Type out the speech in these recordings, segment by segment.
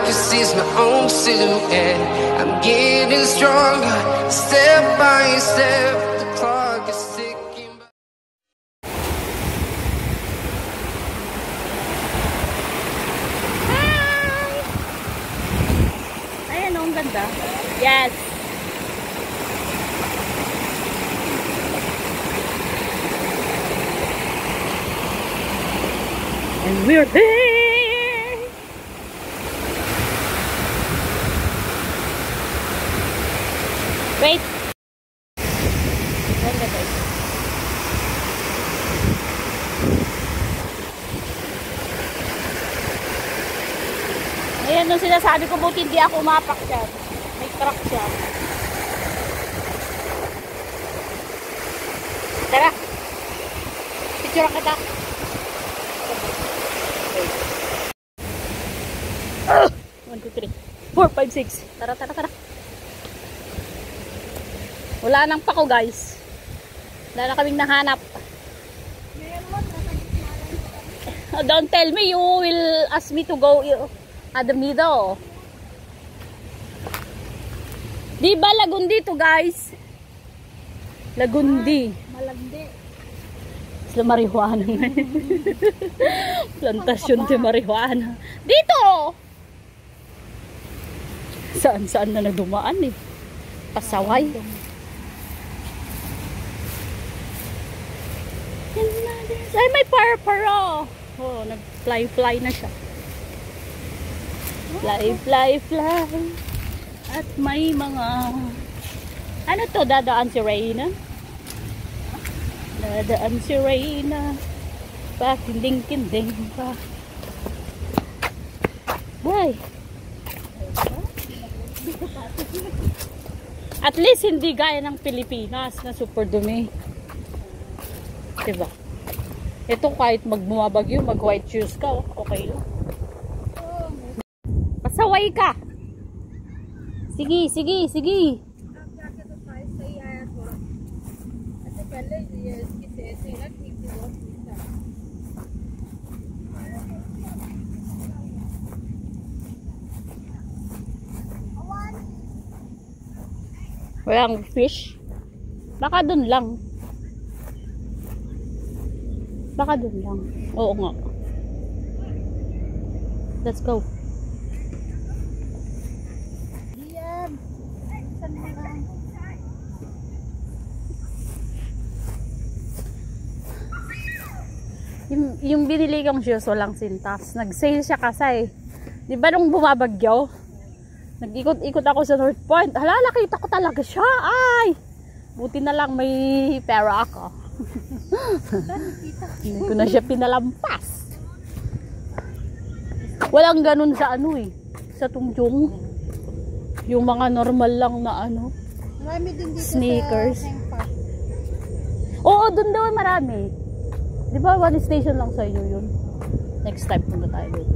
can see my own silhouette. I'm getting stronger, step by step. The clock is ticking by. Hi! Ayan, ang ganda. Yes! And we're there! Wait! Ganda guys. Ayan nung sinasabi ko, buti hindi ako umapak siya. May truck siya. Tara! Picture kita. 1, 2, 3, 4, 5, 6. Tara, tara, tara. Wala nang pako guys. Wala na kaming nahanap. Don't tell me you will ask me to go at the middle. Di ba Lagundi to guys? Lagundi. Malandi. Sa marijuana ngayon. Plantasyon de marijuana. Dito! Saan-saan na nagdumaan eh. Pasaway. Ay, may para-para. Oh, nag-fly-fly na siya. Fly. At may mga... Ano to? Dadaan si Reyna? Dadaan si Reyna. Pakinding-kinding pa. Ay. At least hindi gaya ng Pilipinas na super dumi. Diba? Ito kahit magbumabagyo, mag white shoes ka, okay lang. Pasaway ka. Sige, sige, sige. Walang fish. Baka dun lang. Baka dun lang. Oo nga. Let's go. Yan. Saan mo lang? Yung binili kong shoes walang sintas. Nag-sale siya kasi. Di ba nung bumabagyo? Nag-ikot-ikot ako sa North Point. Hala, nakita ko talaga siya. Ay! Buti na lang may pera ako. Hindi ko na siya pinalampas. Walang ganun sa ano eh. Sa Tungjung. Yung mga normal lang na ano. Marami din dito sneakers. Sa Hengpa. Oo, dun daw marami. Di ba one station lang sa iyo yun? Next time punta tayo dito.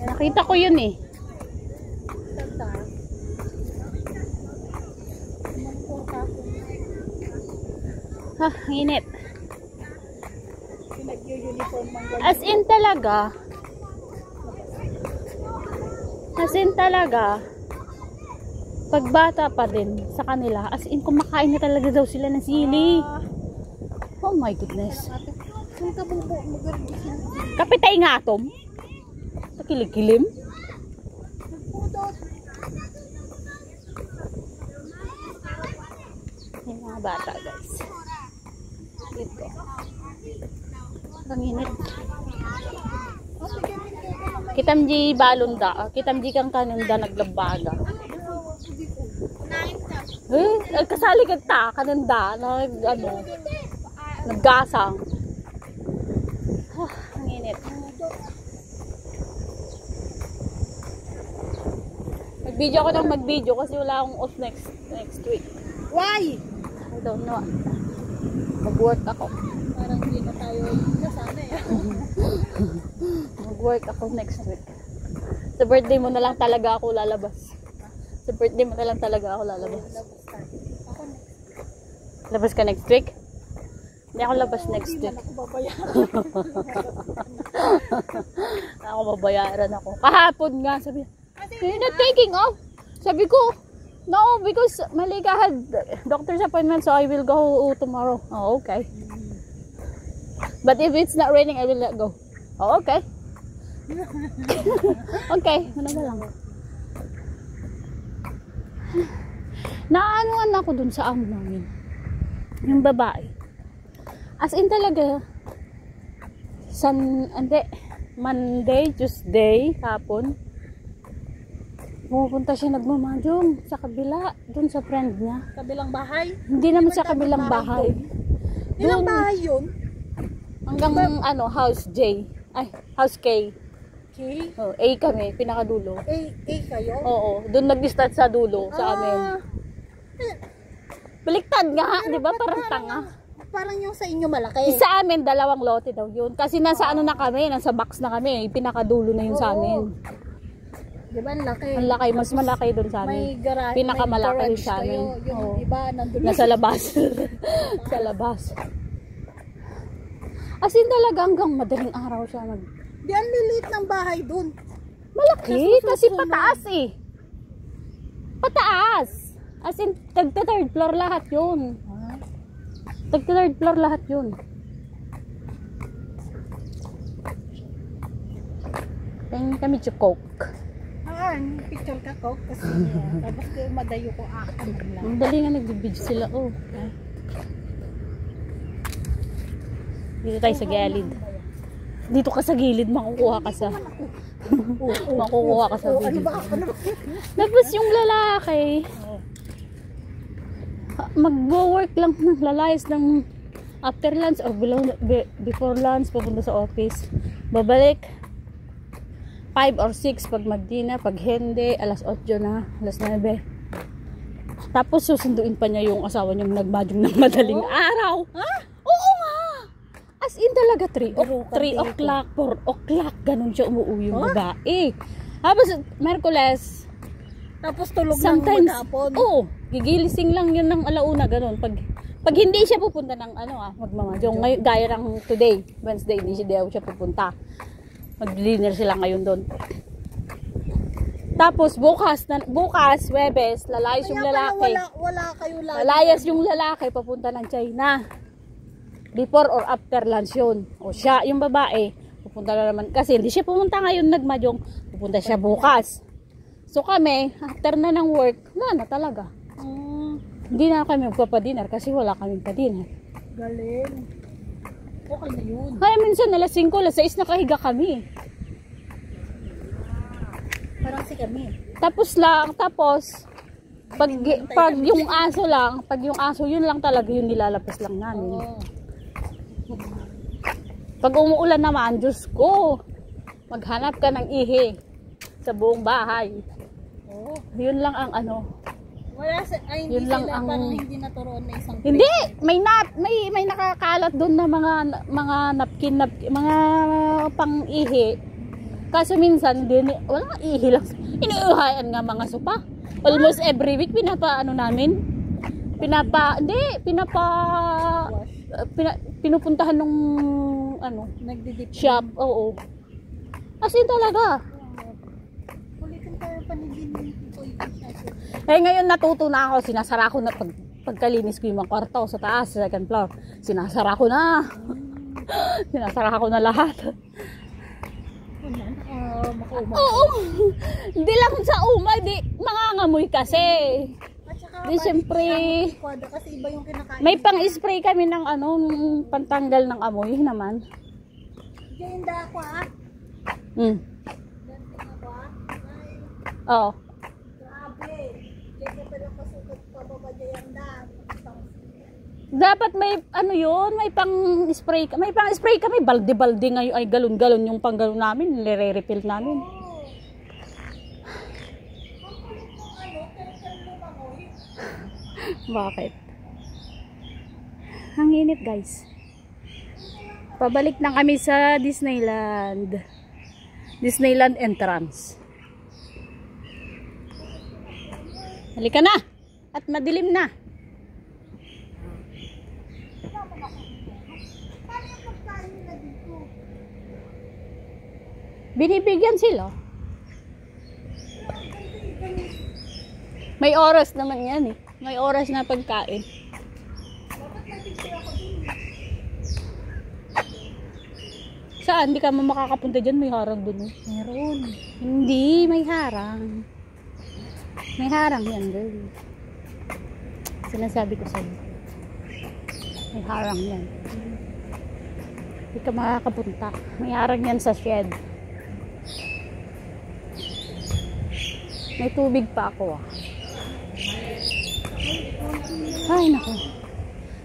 Nakita ko yun eh. Ha, init. As in talaga. As in talaga. Pagbata pa din sa kanila. As in kumakain na talaga daw sila ng sili. Oh my goodness. Kapitay nga atom. Kilig-kilim. Yung mga bata guys. Dito. Ang init. Kitamji balunda. Kitamji kang kanunda naglabaga. Kasali ka ta. Kanunda. Ano. Naggasang. Ang init. Mag-video ako ng mag-video kasi wala akong off next week. Why? I don't know. Mag-work ako. Parang hindi na tayo nasana eh. Mag-work ako next week. Sa birthday mo na lang talaga ako lalabas. Sa birthday mo na lang talaga ako lalabas. Labas ka next week? Hindi ako labas next week. Ako babayaran. Ako babayaran ako. Kahapon nga, sabi, you're not taking off. Sabi ko, no, because Malika had doctor's appointment, so I will go tomorrow. Oh, okay. But if it's not raining, I will not go. Oh, okay. Okay, ano ba lang. Naanuan ako dun sa amo namin. Yung babae. As in talaga, Monday, Tuesday, hapon, pupunta siya nagmamajong sa kabila, dun sa friend niya. Kabilang bahay? Hindi naman sa kabilang bahay. Ilang Dun, bahay yun? hanggang house J. Ay, house K. Okay. Oh, A kami, pinakadulo. Kayo? Oo, dun nag-start sa dulo, sa amin. Baliktad nga, di ba? Parang tanga. Parang yung sa inyo malaki. Sa amin, 2 lote daw yun. Kasi nasa ano na kami, nasa box na kami. Pinakadulo na yun sa amin. Di ba ang laki? Ang laki, mas malaki dun sa May amin. garage. Pinakamalaki may din sa amin. kayo. Yung Oo. iba, nandun Nasa labas. Sa labas. As in talaga hanggang madaling araw siya mag... Di, ang liliit ng bahay dun. Malaki kasi pataas eh. Pataas. As in, tagta-third floor lahat yun. Tagta-third floor lahat yun. Tingin kami sa Coke. Picture ka ko. Kasi tapos ko madayo ko lang. Ang dali nga nagbibidyo sila. Oh. Dito tayo sa gilid. Dito ka sa gilid, makukuha ka sa... makukuha ka sa video. Ano ba? Tapos yung lalaki, mag-work lang ng lalayas ng after lunch or before lunch, papunta sa office. Babalik 5 or 6 pag mag-dinner, pag hindi, alas 8 na, alas 9. Tapos susunduin pa niya yung asawa niyang nagmadyong ng madaling araw. Ha? Oo nga! As in talaga 3 o'clock, 4 o'clock, ganun siya umuwi yung babae. Tapos Merkules, Tapos tulog sometimes, lang maghapon. oo, gigilising lang yun ng alauna, ganun. Pag hindi siya pupunta ng magmamadyong, ngayon, gaya ng today, Wednesday, hindi siya pupunta. Mag-dinner sila ngayon doon. Tapos bukas, Webes, lalayas yung lalaki. Wala kayo lagi. Lalayas yung lalaki papunta ng China. Before or after lunch yun. O siya, yung babae, pupunta na naman. Kasi hindi siya pumunta ngayon nagmadyong, pupunta siya bukas. So kami, after na ng work, wala na talaga. Hindi na kami magpapadinner kasi wala kaming padinner. Galing. Okay na yun. Kaya minsan alas 5, alas 6 nakahiga kami. Parang si kami. Tapos pag yung aso yun lang talaga yung nilalapas lang namin. Pag umuulan naman, Diyos ko, maghanap ka ng ihi sa buong bahay. Yun lang ang Hindi yun lang sila, ang parang hindi naturoon na isang hindi, may nakakalat doon na mga napkin, mga pang-ihi. Kaso minsan wala ihi lang. Iniuhayan nga mga sopa. Almost every week pinupuntahan nung nagdidip. shop. Oo. As in talaga. Ulitin tayo panigin ko Ngayon natuto na ako, sinasara ko na pagkalinis ko yung mga kwarto sa taas, sa second floor. Sinasara ko na. Sinasara ko na lahat. Oo. Hindi lang sa di mangangamoy kasi. Di siyempre, kasi iba yung kinakain. may pang-spray kami ng nung pantanggal ng amoy naman. Ganda ako Oo. Grabe. Kaya pala pasukot pa babayanda. Dapat may may pang-spray kami, balde-balde ngayon, ay galon-galon yung panggalon namin, nire-refill namin. Bakit? Ang init, guys. Pabalik na kami sa Disneyland entrance. Halika na! At madilim na. Binibigyan sila. May oras naman yan eh. May oras na pagkain. Saan? Hindi ka makakapunta dyan. May harang dun. Meron. Hindi, may harang. May harang yan, girl. Sinasabi ko sa'yo. May harang yan. Hindi ka makakapunta. May harang yan sa shed. May tubig pa ako ah. Ay, naku.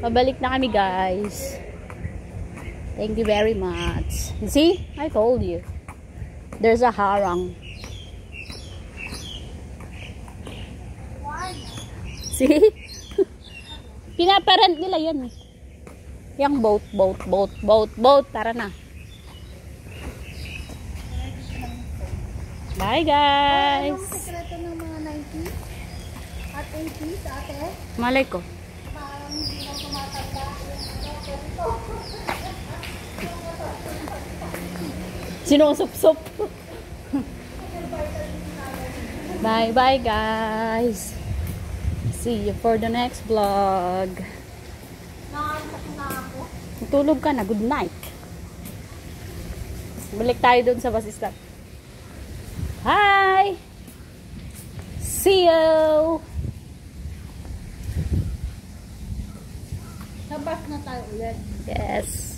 Pabalik na kami, guys. Thank you very much. You see? I told you. There's a harang. See? Pinaparent nila yan eh. Yung boat. Tara na. Bye, guys. Anong sekreto ng mga 90s at 80s, ate? Malay ko. Parang hindi na tumatanda. Sinusup-sup. Bye, guys. See you for the next vlog. Nakakalak na ako. Tulog ka na. Good night. Balik tayo dun sa bus stop. Hi! See you! Sa bus na tayo ulit. Yes.